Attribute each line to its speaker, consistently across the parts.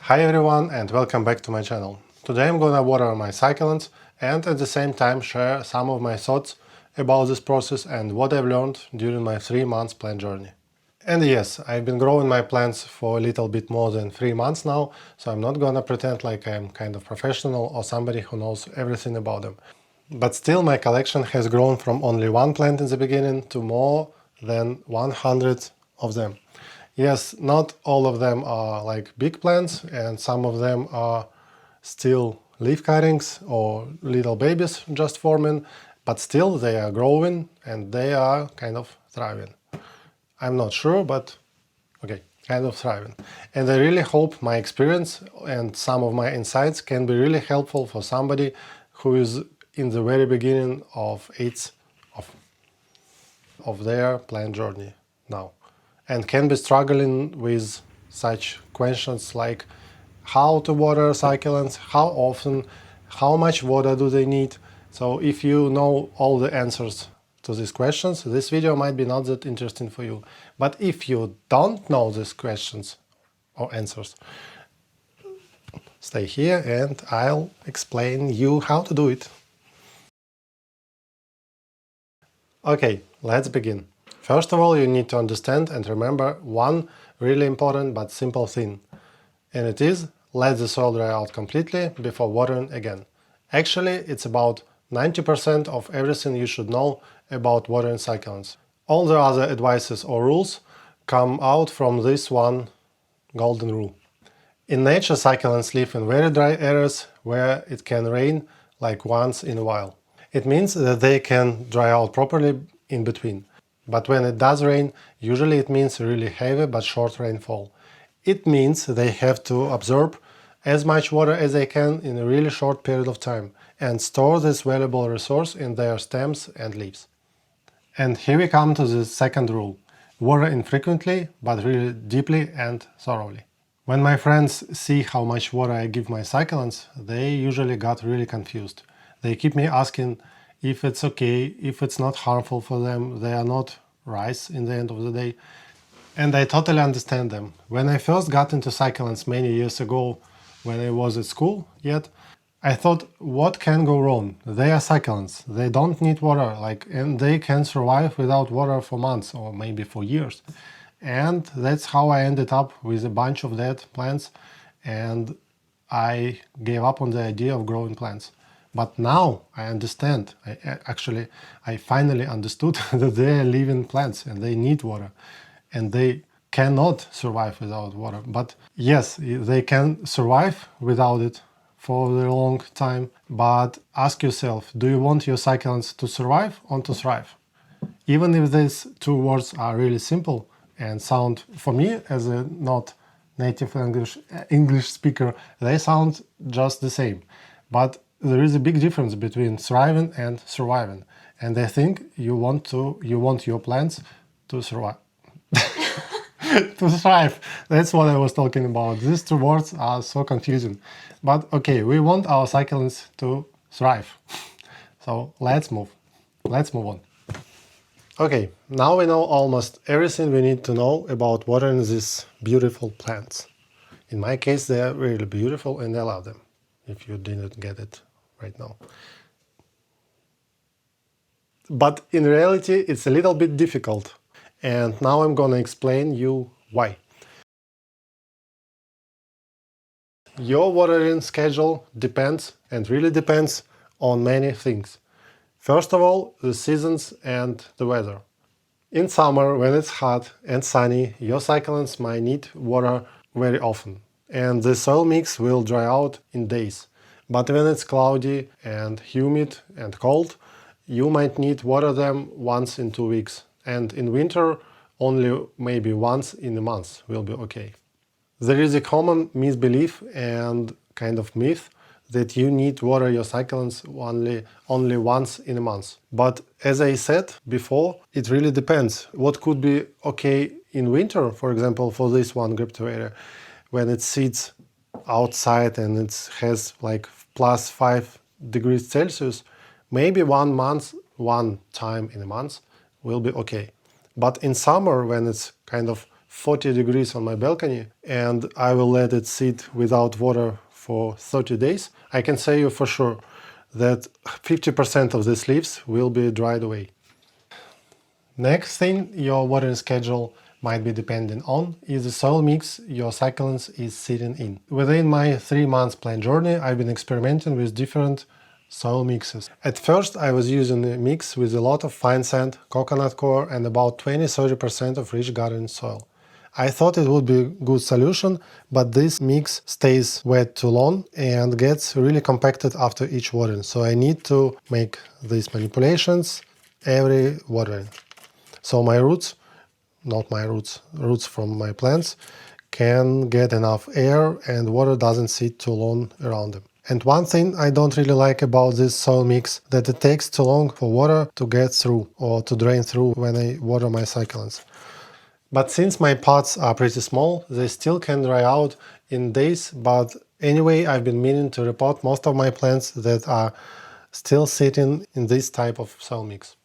Speaker 1: Hi everyone and welcome back to my channel. Today I'm gonna water my succulents and at the same time share some of my thoughts about this process and what I've learned during my 3 months plant journey. And yes, I've been growing my plants for a little bit more than 3 months now, so I'm not gonna pretend like I'm kind of professional or somebody who knows everything about them. But still my collection has grown from only one plant in the beginning to more than 100 of them. Yes, not all of them are like big plants, and some of them are still leaf cuttings or little babies just forming, but still they are growing and they are kind of thriving. I'm not sure, but okay, kind of thriving. And I really hope my experience and some of my insights can be really helpful for somebody who is in the very beginning of their plant journey now, and can be struggling with such questions like how to water succulents, how often, how much water do they need. So if you know all the answers to these questions, this video might be not that interesting for you. But if you don't know these questions or answers, stay here and I'll explain you how to do it. Okay, let's begin. First of all, you need to understand and remember one really important but simple thing. And it is, let the soil dry out completely before watering again. Actually, it's about 90% of everything you should know about watering succulents. All the other advices or rules come out from this one golden rule. In nature, succulents live in very dry areas where it can rain like once in a while. It means that they can dry out properly in between. But when it does rain, usually it means really heavy but short rainfall. It means they have to absorb as much water as they can in a really short period of time and store this valuable resource in their stems and leaves. And here we come to the second rule. Water infrequently, but really deeply and thoroughly. When my friends see how much water I give my succulents, they usually got really confused. They keep me asking if it's okay, if it's not harmful for them, they are not rice in the end of the day. And I totally understand them. When I first got into succulents many years ago, when I was at school yet, I thought, what can go wrong? They are succulents, they don't need water, and they can survive without water for months or maybe for years. And that's how I ended up with a bunch of dead plants, and I gave up on the idea of growing plants. But now I understand, I finally understood that they are living plants and they need water and they cannot survive without water. But yes, they can survive without it for a long time, but ask yourself, do you want your succulents to survive or to thrive? Even if these two words are really simple and sound, for me as a not native English speaker, they sound just the same. But there is a big difference between thriving and surviving. And I think you want your plants to survive. To thrive. That's what I was talking about. These two words are so confusing. But okay, we want our succulents to thrive. So let's move on. Okay, now we know almost everything we need to know about watering these beautiful plants. In my case, they are really beautiful and I love them, if you didn't get it right now. But in reality, it's a little bit difficult. And now I'm gonna explain you why. Your watering schedule depends, and really depends, on many things. First of all, the seasons and the weather. In summer, when it's hot and sunny, your succulents might need water very often, and the soil mix will dry out in days. But when it's cloudy and humid and cold, you might need water them once in 2 weeks, and in winter, only maybe once in a month will be okay. There is a common misbelief and kind of myth that you need water your succulents only once in a month. But as I said before, it really depends. What could be okay in winter, for example, for this one Graptovaria, when it sits outside and it has like plus 5 degrees Celsius, maybe one time in a month will be okay. But in summer, when it's kind of 40 degrees on my balcony and I will let it sit without water for 30 days, I can say you for sure that 50% of these leaves will be dried away. Next thing your watering schedule might be dependent on is the soil mix your succulents is sitting in. Within my 3 months plant journey, I've been experimenting with different soil mixes. At first I was using a mix with a lot of fine sand, coconut coir and about 20-30% of rich garden soil. I thought it would be a good solution, but this mix stays wet too long and gets really compacted after each watering, so I need to make these manipulations every watering. So my roots, not my roots, roots from my plants, can get enough air and water doesn't sit too long around them. And one thing I don't really like about this soil mix, that it takes too long for water to get through or to drain through when I water my succulents. But since my pots are pretty small, they still can dry out in days, but anyway, I've been meaning to repot most of my plants that are still sitting in this type of soil mix.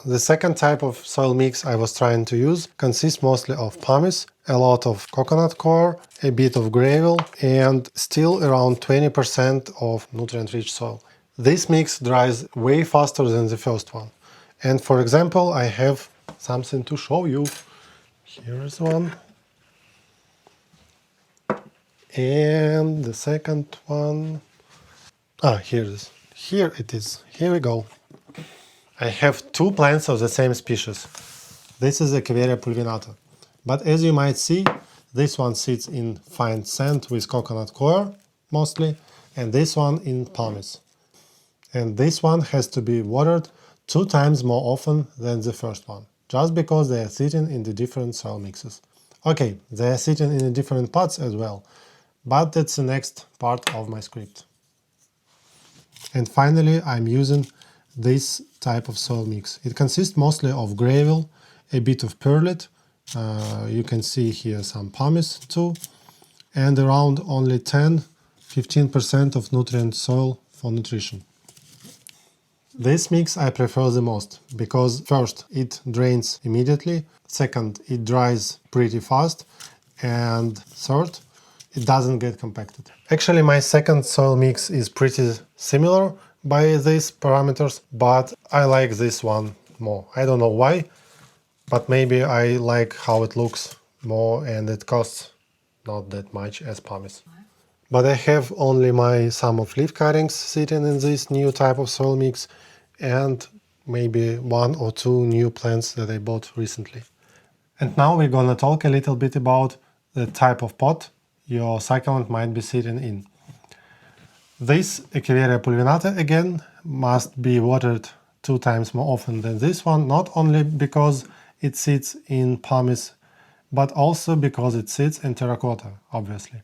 Speaker 1: The second type of soil mix I was trying to use consists mostly of pumice, a lot of coconut coir, a bit of gravel and still around 20% of nutrient-rich soil. This mix dries way faster than the first one. And for example, I have something to show you. Here is one. And the second one. Here it is. Here it is. Here we go. I have two plants of the same species. This is Echeveria pulvinata. But as you might see, this one sits in fine sand with coconut coir, mostly, and this one in pumice. And this one has to be watered 2 times more often than the first one, just because they are sitting in the different soil mixes. Okay, they are sitting in the different pots as well, but that's the next part of my script. And finally, I'm using this type of soil mix. It consists mostly of gravel, a bit of perlite, you can see here some pumice too, and around only 10-15% of nutrient soil for nutrition. This mix I prefer the most, because first, it drains immediately, second, it dries pretty fast, and third, it doesn't get compacted. Actually, my second soil mix is pretty similar by these parameters, but I like this one more. I don't know why, but maybe I like how it looks more and it costs not that much as pumice. But I have only my some of leaf cuttings sitting in this new type of soil mix and maybe 1 or 2 new plants that I bought recently. And now we're gonna talk a little bit about the type of pot your succulent might be sitting in. This Echeveria pulvinata again must be watered 2 times more often than this one, not only because it sits in pumice, but also because it sits in terracotta, obviously.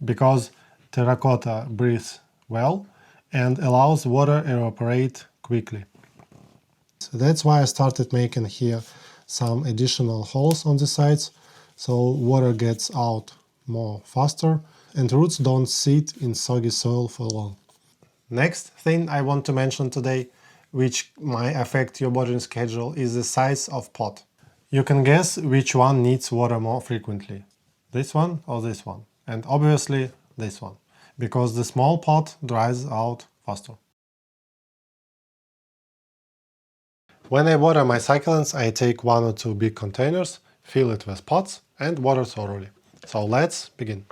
Speaker 1: Because terracotta breathes well and allows water evaporate quickly. So that's why I started making here some additional holes on the sides, so water gets out more faster and roots don't sit in soggy soil for long. Next thing I want to mention today, which might affect your watering schedule, is the size of pot. You can guess which one needs water more frequently, this one or this one, and obviously this one, because the small pot dries out faster. When I water my succulents, I take 1 or 2 big containers, fill it with pots and water thoroughly. So let's begin.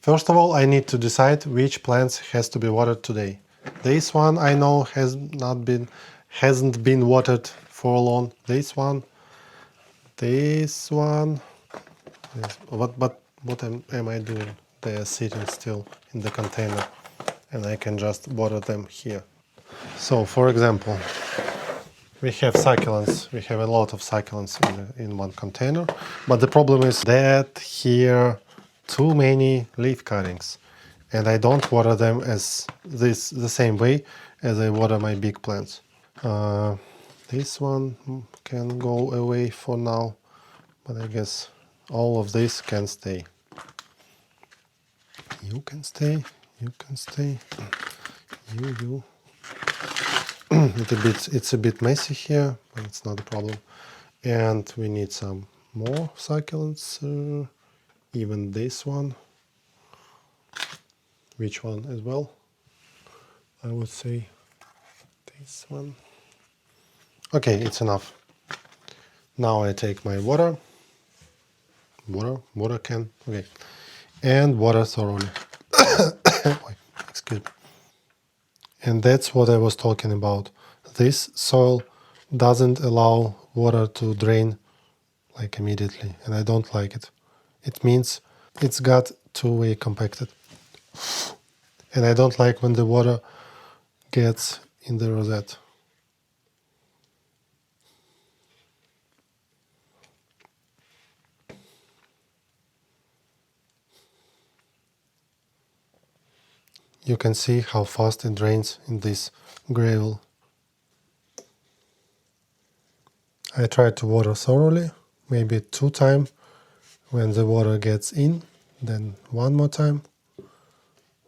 Speaker 1: First of all, I need to decide which plants has to be watered today. This one I know hasn't been watered for long. This one, this one. What am I doing? They are sitting still in the container, and I can just water them here. So, for example, we have succulents. We have a lot of succulents in one container, but the problem is that here too many leaf cuttings, and I don't water them the same way as I water my big plants. This one can go away for now, but I guess all of this can stay. You can stay, you can stay, you. It's a bit messy here, but it's not a problem. And we need some more succulents, even this one. Which one as well? I would say this one. Okay, it's enough. Now I take my water can, okay, and water thoroughly. Excuse me. And that's what I was talking about. This soil doesn't allow water to drain like immediately, and I don't like it. It means it's got two-way compacted. And I don't like when the water gets in the rosette. You can see how fast it drains in this gravel. I try to water thoroughly, maybe 2 times when the water gets in, then 1 more time.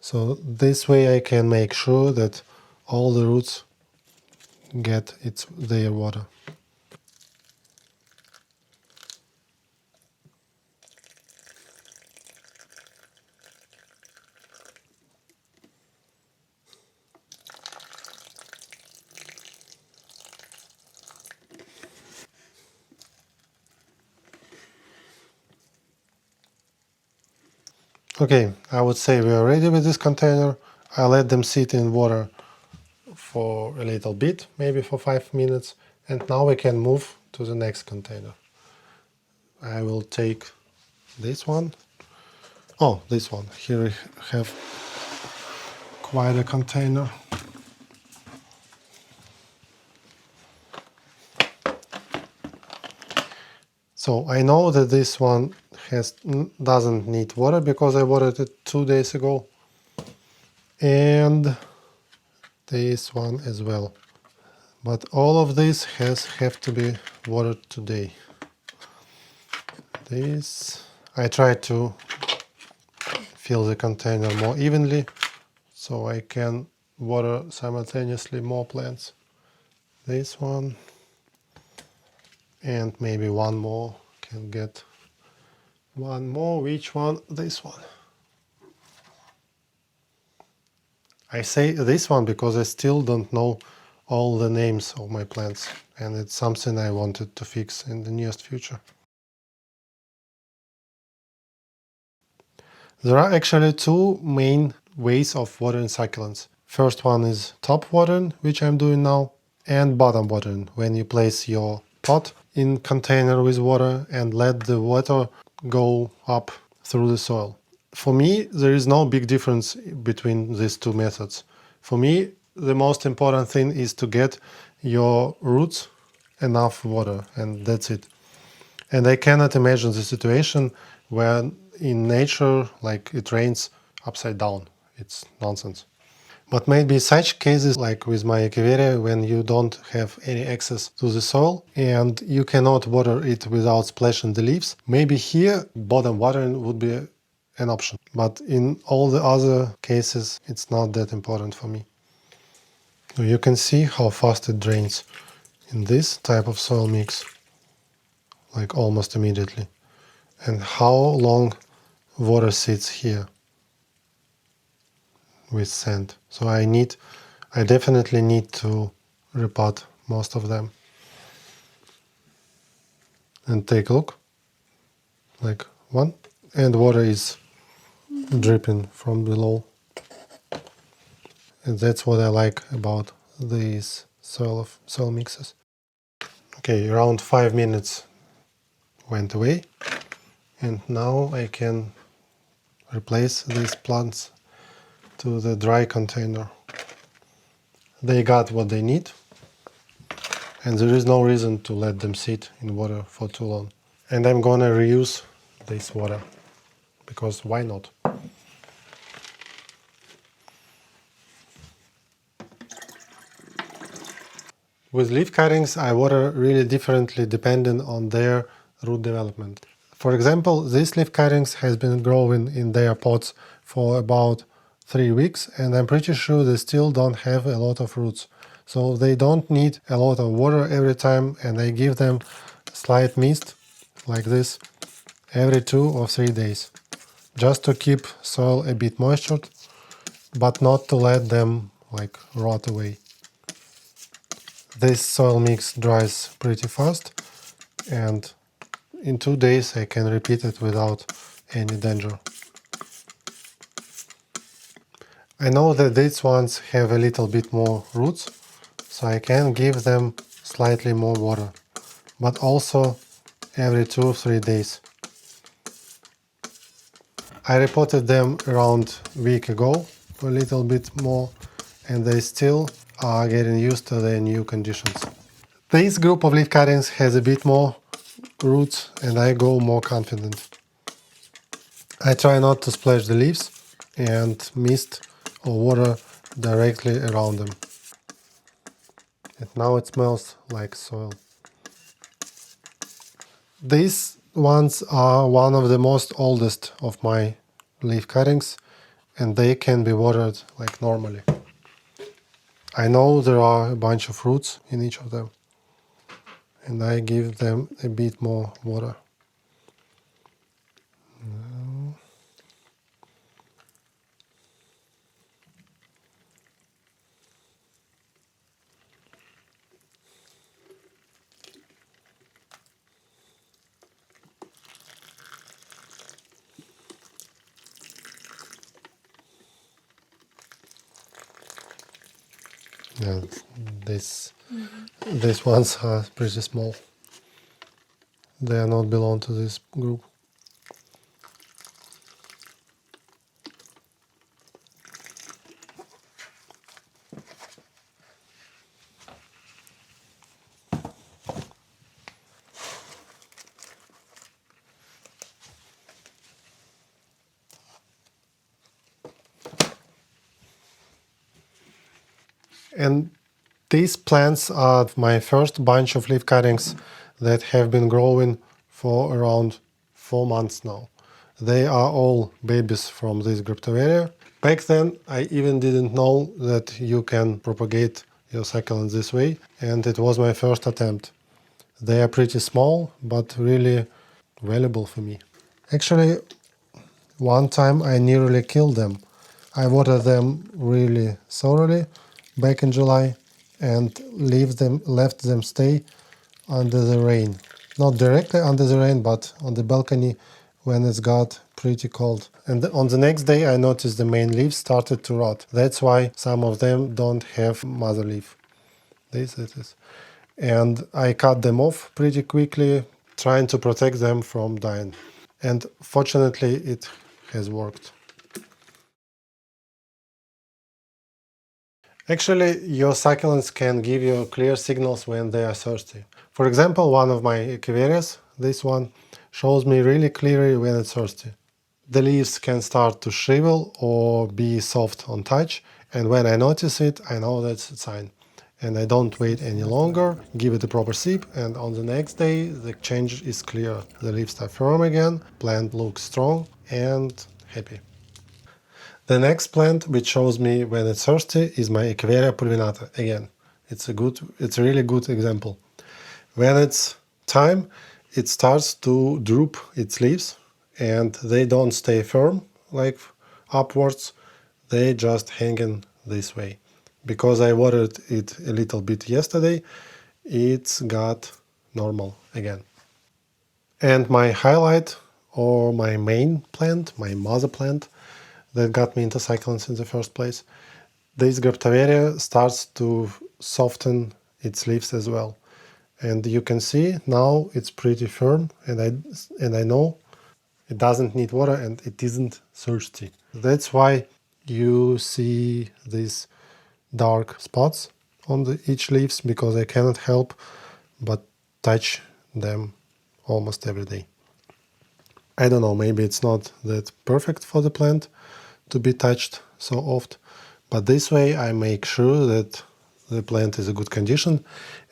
Speaker 1: So this way I can make sure that all the roots get their water. Okay, I would say we are ready with this container. I let them sit in water for a little bit, maybe for 5 minutes, and now we can move to the next container. I will take this one. Oh, this one. Here we have quite a container. So I know that this one doesn't need water because I watered it 2 days ago, and this one as well. But all of this have to be watered today. This I try to fill the container more evenly so I can water simultaneously more plants. This one and maybe one more, can get one more. Which one? This one. I say this one because I still don't know all the names of my plants, and it's something I wanted to fix in the nearest future. There are actually 2 main ways of watering succulents. First one is top watering, which I'm doing now, and bottom watering, when you place your pot in container with water and let the water go up through the soil. For me, there is no big difference between these 2 methods. For me, the most important thing is to get your roots enough water, and that's it. And I cannot imagine the situation where in nature, like, it rains upside down. It's nonsense. But maybe such cases like with my echeveria, when you don't have any access to the soil and you cannot water it without splashing the leaves, maybe here bottom watering would be an option. But in all the other cases, it's not that important for me. So you can see how fast it drains in this type of soil mix, like almost immediately, and how long water sits here with sand. So I definitely need to repot most of them. And take a look, like one, and water is dripping from below. And that's what I like about these soil mixes. Okay, around 5 minutes went away, and now I can replace these plants to the dry container. They got what they need, and there is no reason to let them sit in water for too long. And I'm gonna reuse this water, because why not? With leaf cuttings, I water really differently depending on their root development. For example, these leaf cuttings has been growing in their pots for about 3 weeks, and I'm pretty sure they still don't have a lot of roots. So they don't need a lot of water every time, and I give them slight mist, like this every 2 or 3 days, just to keep soil a bit moistured, but not to let them like rot away. This soil mix dries pretty fast, and in 2 days I can repeat it without any danger. I know that these ones have a little bit more roots, so I can give them slightly more water, but also every 2 or 3 days. I repotted them around a week ago, a little bit more, and they still are getting used to their new conditions. This group of leaf cuttings has a bit more roots and I go more confident. I try not to splash the leaves and mist or water directly around them. And now it smells like soil. These ones are one of the most oldest of my leaf cuttings, and they can be watered like normally. I know there are a bunch of roots in each of them, and I give them a bit more water. Yeah, these ones are pretty small. They are not belong to this group. And these plants are my first bunch of leaf cuttings that have been growing for around 4 months now. They are all babies from this Graptoveria. Back then, I even didn't know that you can propagate your succulents this way, and it was my first attempt. They are pretty small, but really valuable for me. Actually, one time I nearly killed them. I watered them really thoroughly back in July and left them stay under the rain. Not directly under the rain, but on the balcony when it got pretty cold. And on the next day I noticed the main leaves started to rot. That's why some of them don't have mother leaf. This it is. And I cut them off pretty quickly, trying to protect them from dying. And fortunately it has worked. Actually, your succulents can give you clear signals when they are thirsty. For example, one of my echeverias, this one, shows me really clearly when it's thirsty. The leaves can start to shrivel or be soft on touch, and when I notice it, I know that's a sign. And I don't wait any longer, give it a proper sip, and on the next day the change is clear. The leaves are firm again, plant looks strong and happy. The next plant which shows me when it's thirsty is my Echeveria pulvinata. Again, it's a really good example. When it's time, it starts to droop its leaves and they don't stay firm like upwards, they just hanging this way. Because I watered it a little bit yesterday, it's got normal again. And my highlight or my main plant, my mother plant, that got me into succulents in the first place. This Graptoveria starts to soften its leaves as well. And you can see now it's pretty firm and I know it doesn't need water and it isn't thirsty. That's why you see these dark spots on each leaves, because I cannot help but touch them almost every day. I don't know, maybe it's not that perfect for the plant to be touched so often, but this way I make sure that the plant is in good condition,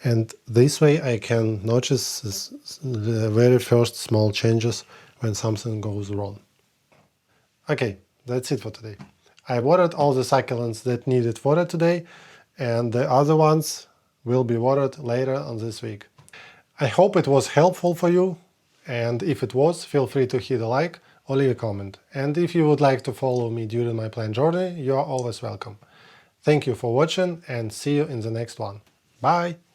Speaker 1: and this way I can notice the very first small changes when something goes wrong. Okay, that's it for today. I watered all the succulents that needed water today, and the other ones will be watered later on this week. I hope it was helpful for you, And if it was, feel free to hit a like or leave a comment. And if you would like to follow me during my plant journey, you are always welcome. Thank you for watching and see you in the next one. Bye!